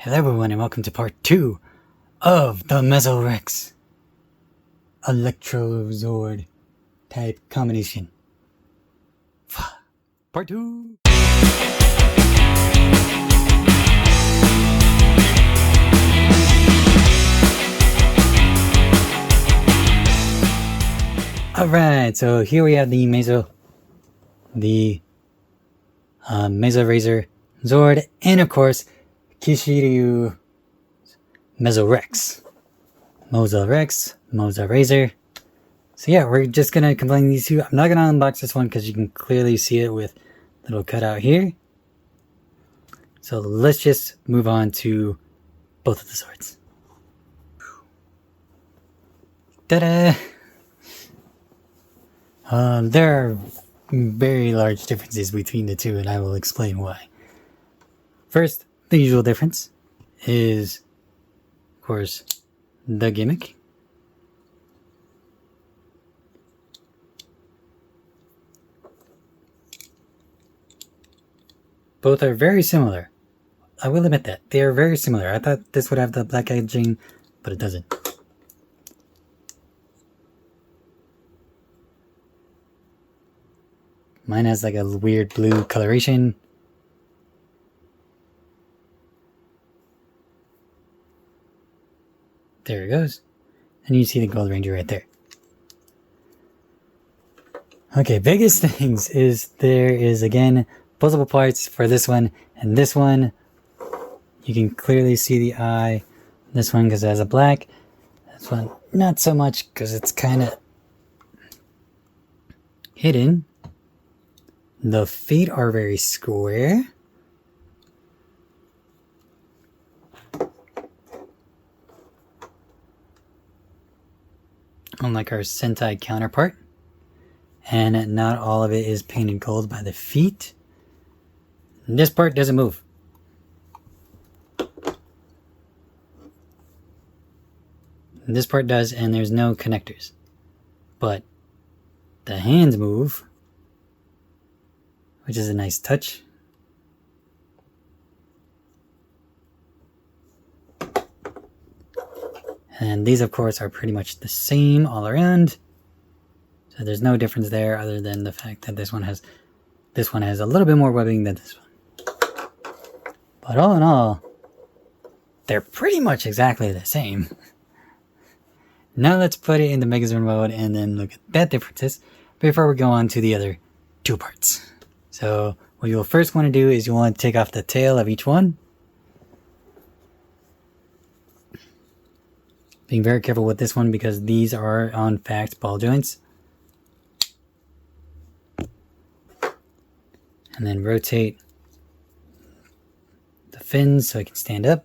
Hello everyone and welcome to part 2 of the Mesorex Electro Zord type combination. Part 2! Alright, so here we have the Mesorazor Zord, and of course KishiRyuOh Mesorex. Mosa Razor. So yeah, we're just gonna combine these two. I'm not gonna unbox this one because you can clearly see it with little cutout here. So let's just move on to both of the swords. Ta-da! There are very large differences between the two, and I will explain why. First, the usual difference is, of course, the gimmick. Both are very similar. I will admit that. They are very similar. I thought this would have the black edging, but it doesn't. Mine has like a weird blue coloration. There it goes. And you see the Gold Ranger right there. Okay, biggest things is there is again posable parts for this one and this one. You can clearly see the eye. This one because it has a black. This one not so much because it's kind of hidden. The feet are very square. Unlike our Sentai counterpart. And not all of it is painted gold by the feet. And this part doesn't move. And this part does, and there's no connectors. But the hands move, which is a nice touch. And these, of course, are pretty much the same all around. So there's no difference there other than the fact that this one has a little bit more webbing than this one. But all in all, they're pretty much exactly the same. Now let's put it in the Megazord mode and then look at that differences before we go on to the other two parts. So what you'll first want to do is you want to take off the tail of each one. Being very careful with this one because these are, in fact, ball joints. And then rotate the fins so it can stand up.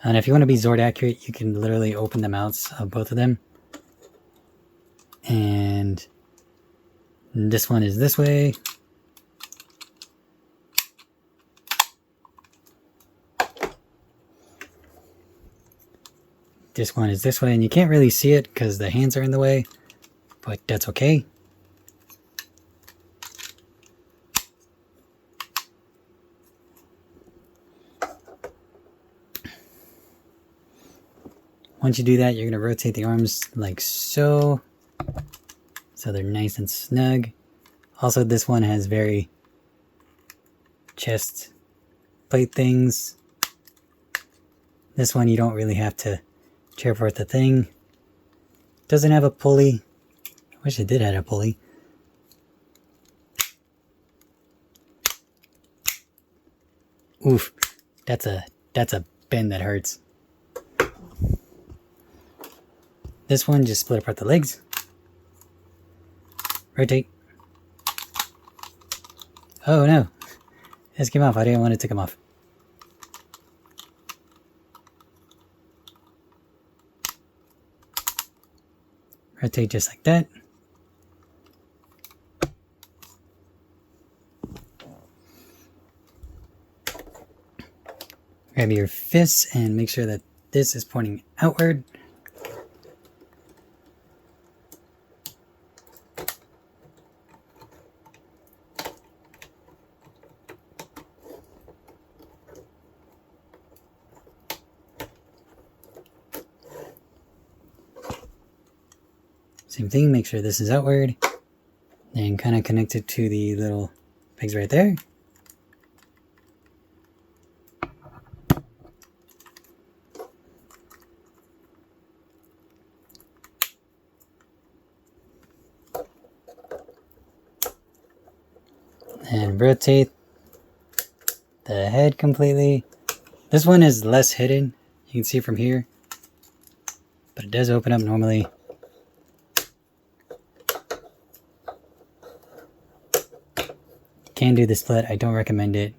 And if you want to be Zord accurate, you can literally open the mouths of both of them. And this one is this way. This one is this way, and you can't really see it because the hands are in the way, but that's okay. Once you do that, you're going to rotate the arms like so. So they're nice and snug. Also, this one has very chest plate things. This one you don't really have to chair forth the thing. Doesn't have a pulley. I wish it did have a pulley. Oof. That's a bend that hurts. This one just split apart the legs. Rotate. Oh no. This came off. I didn't want it to come off. Rotate just like that. grab your fists and make sure that this is pointing outward. Same thing, make sure this is outward. And kind of connect it to the little pegs right there. And rotate the head completely. This one is less hidden, you can see from here, but it does open up normally. Can do the split, I don't recommend it.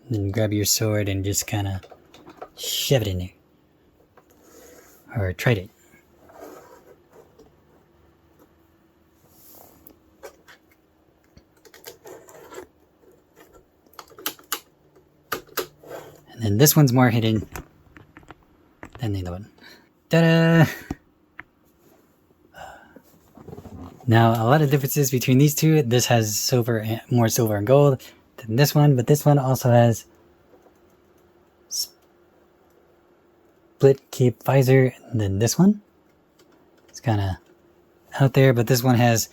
Then grab your sword and just kind of shove it in there. Or try it. And then this one's more hidden than the other one. Ta-da! Now, a lot of differences between these two. This has silver, more silver and gold than this one, but this one also has split cape visor than this one. It's kind of out there, but this one has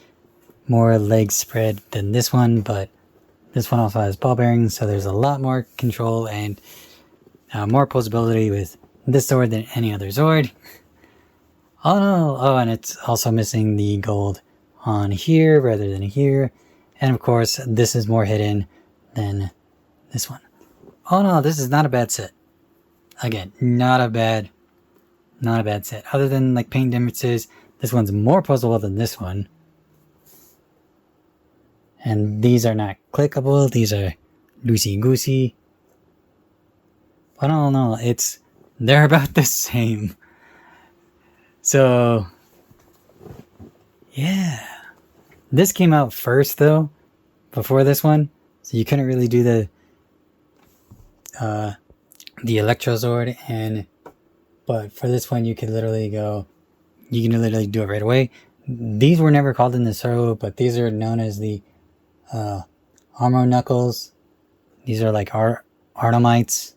more leg spread than this one, but this one also has ball bearings, so there's a lot more control and more posability with this Zord than any other Zord. Oh no! Oh, and it's also missing the gold on here rather than here, and of course this is more hidden than this one. Oh no, this is not a bad set. Again, not a bad set. Other than like paint differences, this one's more puzzleable than this one. And these are not clickable, these are loosey-goosey. But I don't know, they're about the same. So yeah. This came out first though, before this one. So you couldn't really do the Electro Zord, but for this one you can literally do it right away. These were never called in the servo, but these are known as the Armor Knuckles. These are like Artomites.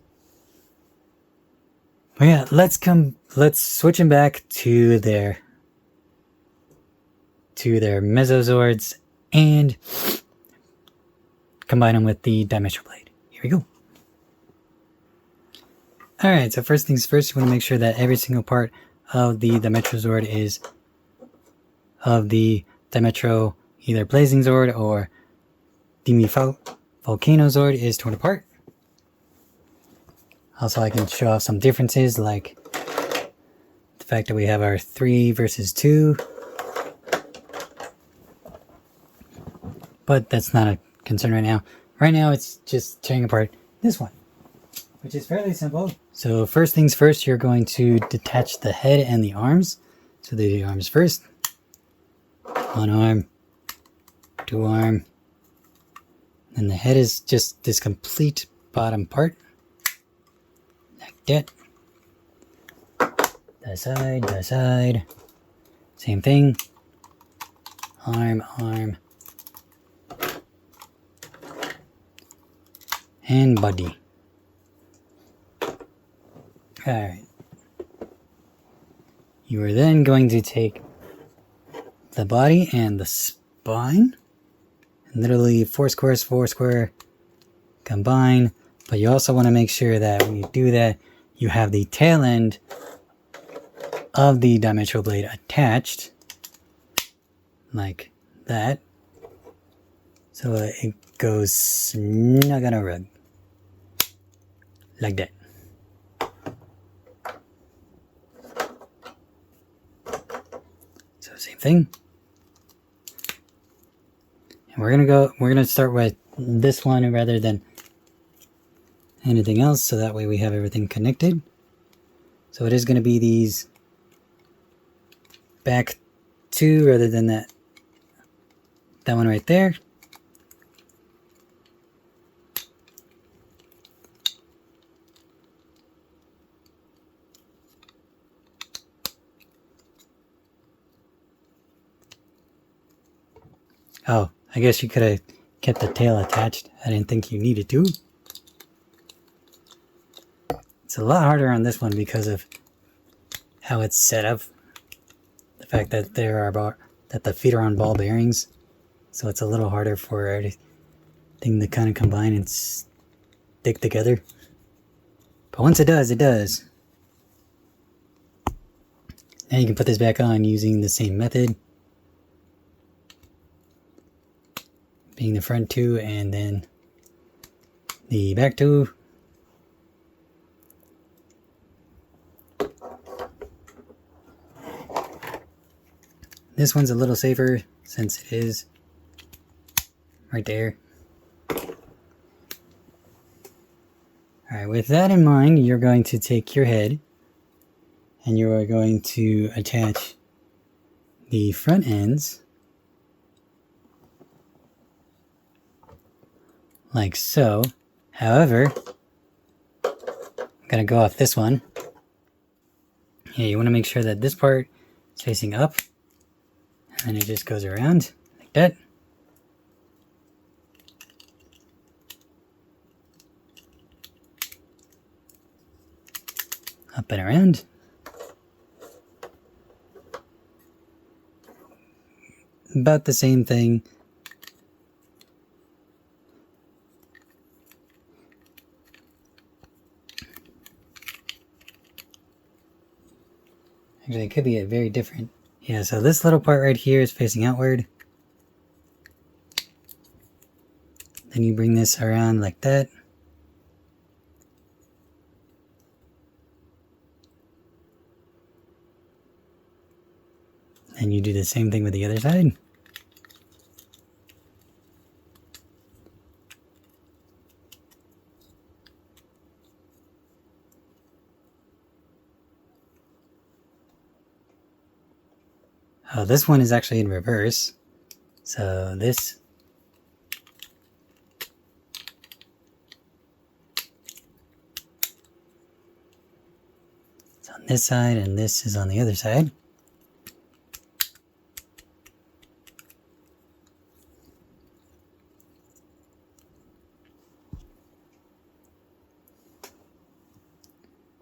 But yeah, let's switch them back to their Mesozords and combine them with the Dimetro Blade. Here we go. Alright, so first things first, you want to make sure that every single part of the Dimetro Zord of the Dimetro, either Blazing Zord or Volcano Zord, is torn apart. Also, I can show off some differences, like the fact that we have our 3 versus 2. But that's not a concern right now. Right now, it's just tearing apart this one, which is fairly simple. So first things first, you're going to detach the head and the arms. So the arms first. One arm, 2 arm. And the head is just this complete bottom part. Like that. The side. Same thing. Arm. And body. Alright. You are then going to take the body and the spine, and literally 4 square, combine. But you also want to make sure that when you do that, you have the tail end of the Dimetro Blade attached, like that. So it goes snug on a rug. Like that. So same thing. And we're gonna start with this one rather than anything else, so that way we have everything connected. So it is gonna be these back 2 rather than that one right there. Oh, I guess you could have kept the tail attached. I didn't think you needed to. It's a lot harder on this one because of how it's set up. The fact that that the feet are on ball bearings, so it's a little harder for everything to kind of combine and stick together. But once it does, it does. Now you can put this back on using the same method. Being the front two and then the back two. This one's a little safer since it is right there. Alright, with that in mind, you're going to take your head and you are going to attach the front ends like so. However, I'm going to go off this one. Yeah, you want to make sure that this part is facing up. And it just goes around like that. Up and around. About the same thing. Actually, it could be a very different. Yeah, so this little part right here is facing outward. Then you bring this around like that. And you do the same thing with the other side. Oh, this one is actually in reverse. So this is on this side and this is on the other side.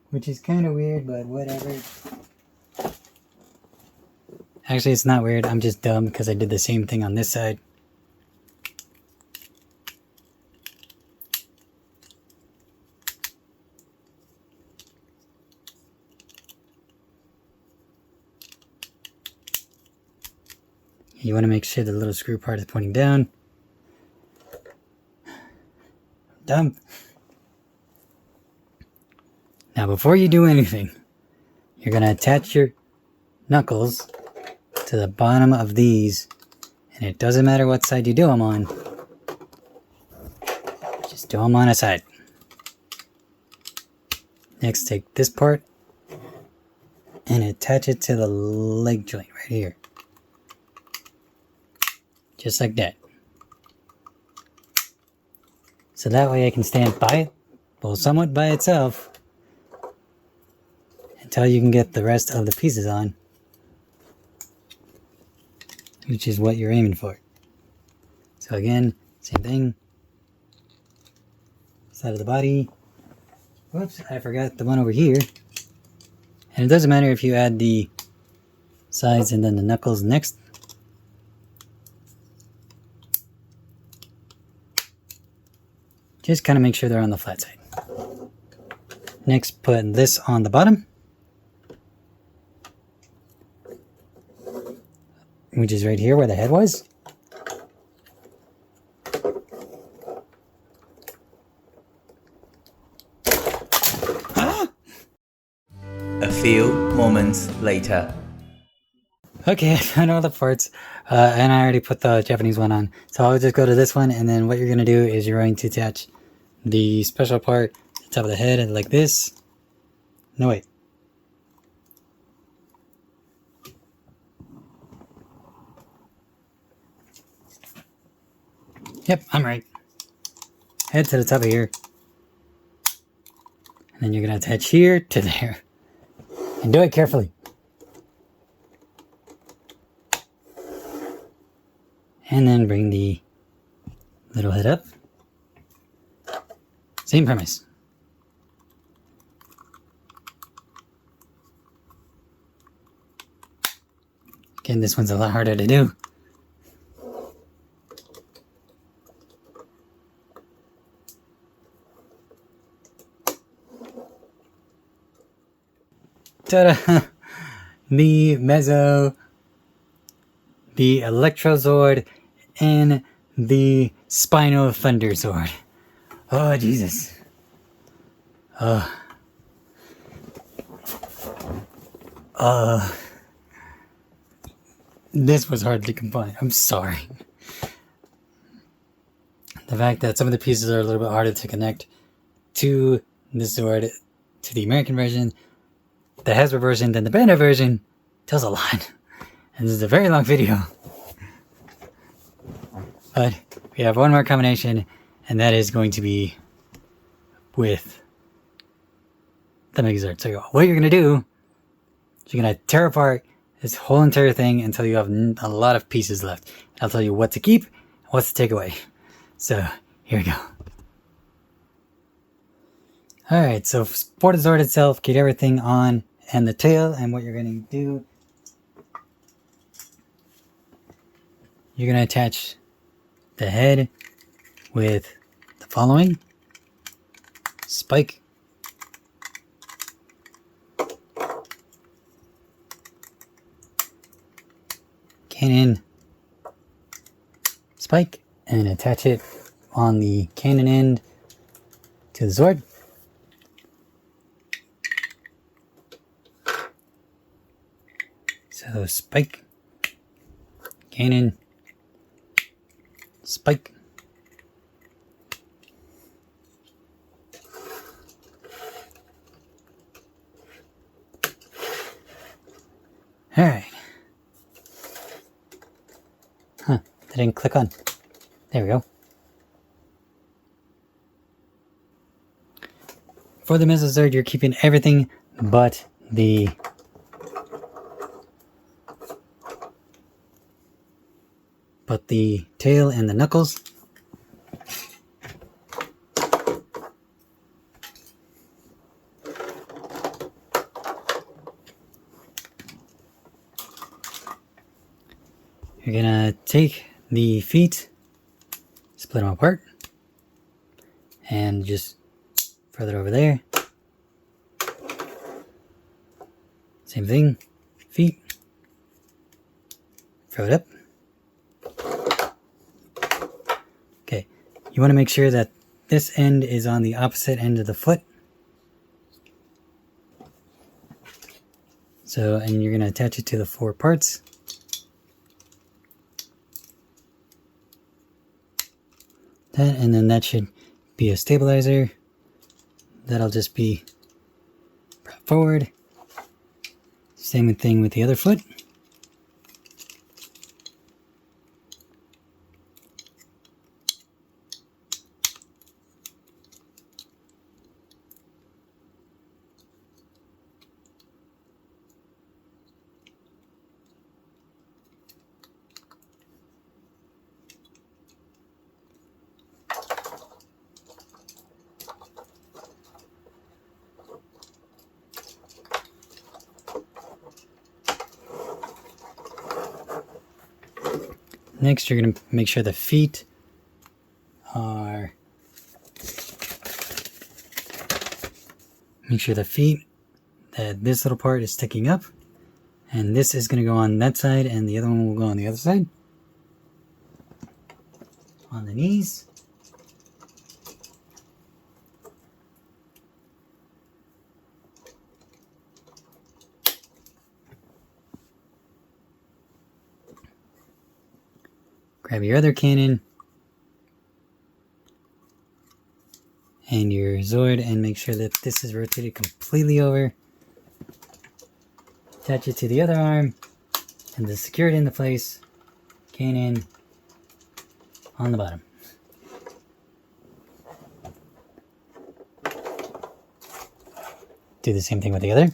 Which is kind of weird, but whatever. Actually, it's not weird. I'm just dumb because I did the same thing on this side. You want to make sure the little screw part is pointing down. Dumb. Now, before you do anything, you're going to attach your knuckles to the bottom of these, and it doesn't matter what side you do them on. Just do them on a side. Next, take this part and attach it to the leg joint right here. Just like that. So that way I can stand by it, well, somewhat by itself, until you can get the rest of the pieces on. Which is what you're aiming for. So again, same thing. Side of the body. Whoops, I forgot the one over here. And it doesn't matter if you add the sides and then the knuckles next. Just kind of make sure they're on the flat side. Next, put this on the bottom. Which is right here where the head was. A few moments later. Okay, I found all the parts, and I already put the Japanese one on. So I'll just go to this one, and then what you're going to do is you're going to attach the special part to the top of the head and like this. No, wait. Yep, I'm right. Head to the top of here. And then you're going to attach here to there. And do it carefully. And then bring the little head up. Same premise. Again, this one's a lot harder to do. Ta-da! The Mezzo, the Electro Zord, and the SpinoThunder Zord. Oh, Jesus. This was hard to combine. I'm sorry. The fact that some of the pieces are a little bit harder to connect to the Zord, to the American version, the Hasbro version, than the Bandai version, tells a lot. And this is a very long video. But we have one more combination, and that is going to be with the Megazord. So what you're going to do is you're going to tear apart this whole entire thing until you have a lot of pieces left. I'll tell you what to keep and what to take away. So here we go. Alright, so for the Zord itself, get everything on and the tail, and what you're going to do, you're going to attach the head with the following: spike, cannon, spike, and attach it on the cannon end to the Zord. So spike, cannon, spike. Alright. That didn't click on. There we go. For the Zord, you're keeping everything but the tail and the knuckles. You're gonna take the feet, split them apart, and just further over there. Same thing, feet, throw it up. Okay, you want to make sure that this end is on the opposite end of the foot. So, and you're going to attach it to the 4 parts. That, and then that should be a stabilizer. That'll just be brought forward. Same thing with the other foot. Next, you're going to make sure the feet are... Make sure the feet, that this little part is sticking up. And this is going to go on that side, and the other one will go on the other side. On the knees. Grab your other cannon and your Zord and make sure that this is rotated completely over. Attach it to the other arm and then secure it into place. Cannon on the bottom. Do the same thing with the other.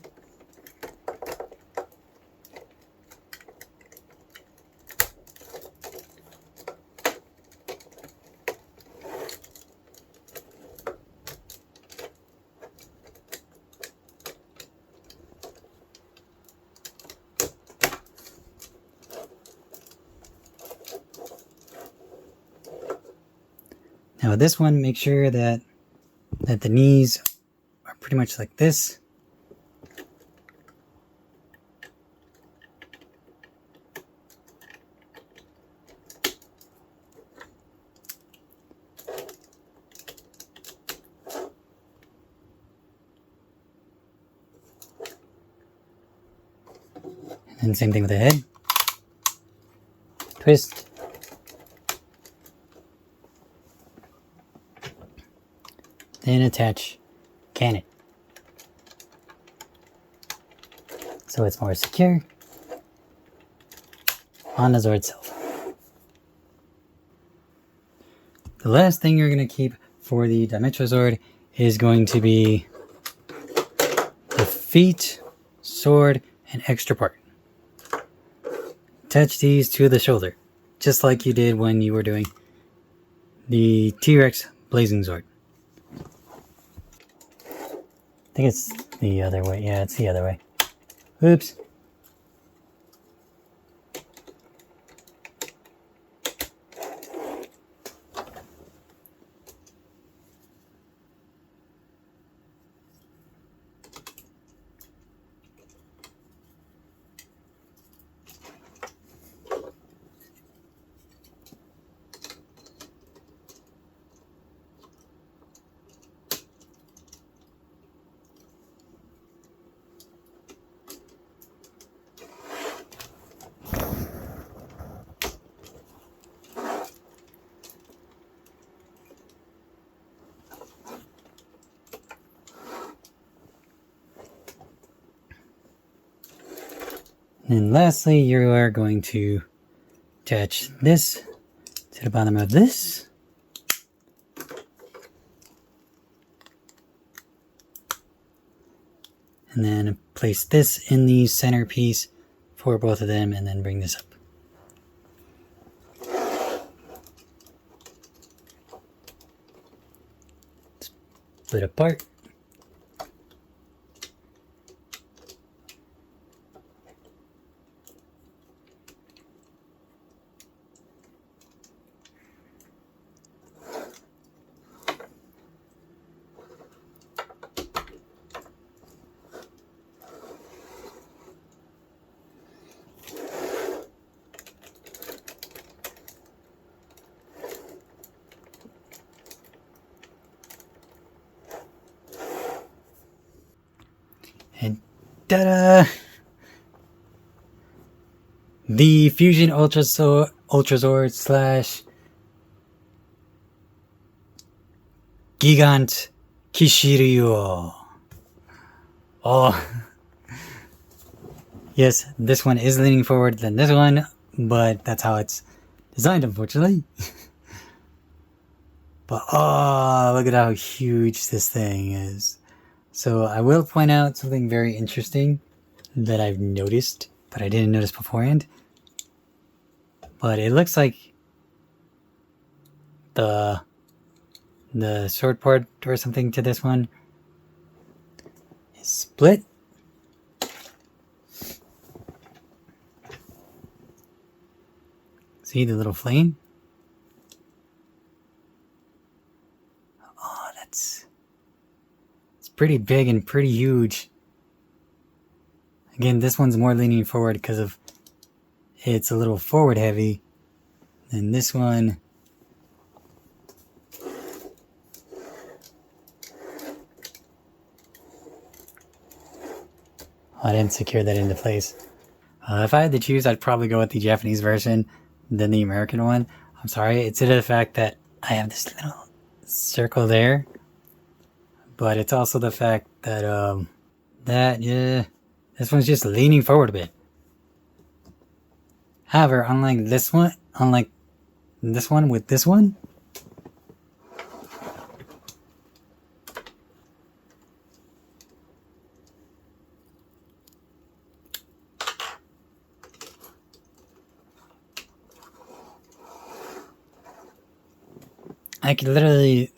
So this one, make sure that the knees are pretty much like this. And same thing with the head. Twist. Then attach cannon. So it's more secure on the Zord itself. The last thing you're going to keep for the Electro Zord is going to be the feet, sword, and extra part. Attach these to the shoulder, just like you did when you were doing the T-Rex Blazing Zord. I think it's the other way. Yeah, it's the other way. Oops. And lastly, you are going to attach this to the bottom of this. And then place this in the centerpiece for both of them, and then bring this up. Split apart. And ta-da! The Fusion Ultrazord slash Gigant KishiRyuOh. Oh. Yes, this one is leaning forward than this one, but that's how it's designed, unfortunately. But oh, look at how huge this thing is. So I will point out something very interesting that I've noticed, but I didn't notice beforehand. But it looks like the sword part or something to this one is split. See the little flame? Oh, it's pretty big and pretty huge. Again, this one's more leaning forward because of it's a little forward heavy. And this one, I didn't secure that into place. If I had to choose, I'd probably go with the Japanese version than the American one. I'm sorry, it's due to the fact that I have this little circle there. But it's also the fact that, this one's just leaning forward a bit. However, unlike this one with this one, I could literally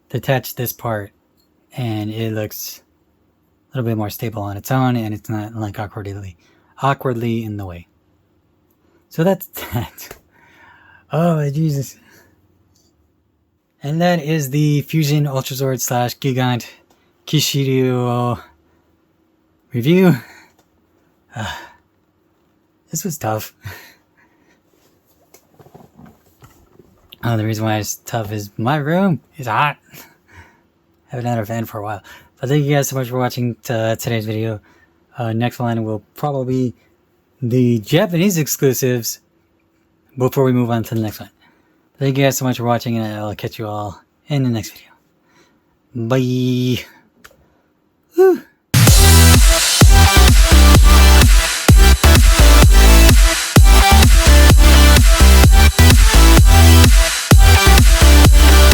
detach this part and it looks a little bit more stable on its own, and it's not like awkwardly in the way. So that's that. Oh Jesus. And that is the Fusion Ultrazord / Gigant KishiRyuOh review. This was tough. The reason why it's tough is my room is hot. Haven't had a fan for a while. But thank you guys so much for watching today's video. Next one will probably be the Japanese exclusives before we move on to the next one. Thank you guys so much for watching, and I'll catch you all in the next video. Bye. Whew.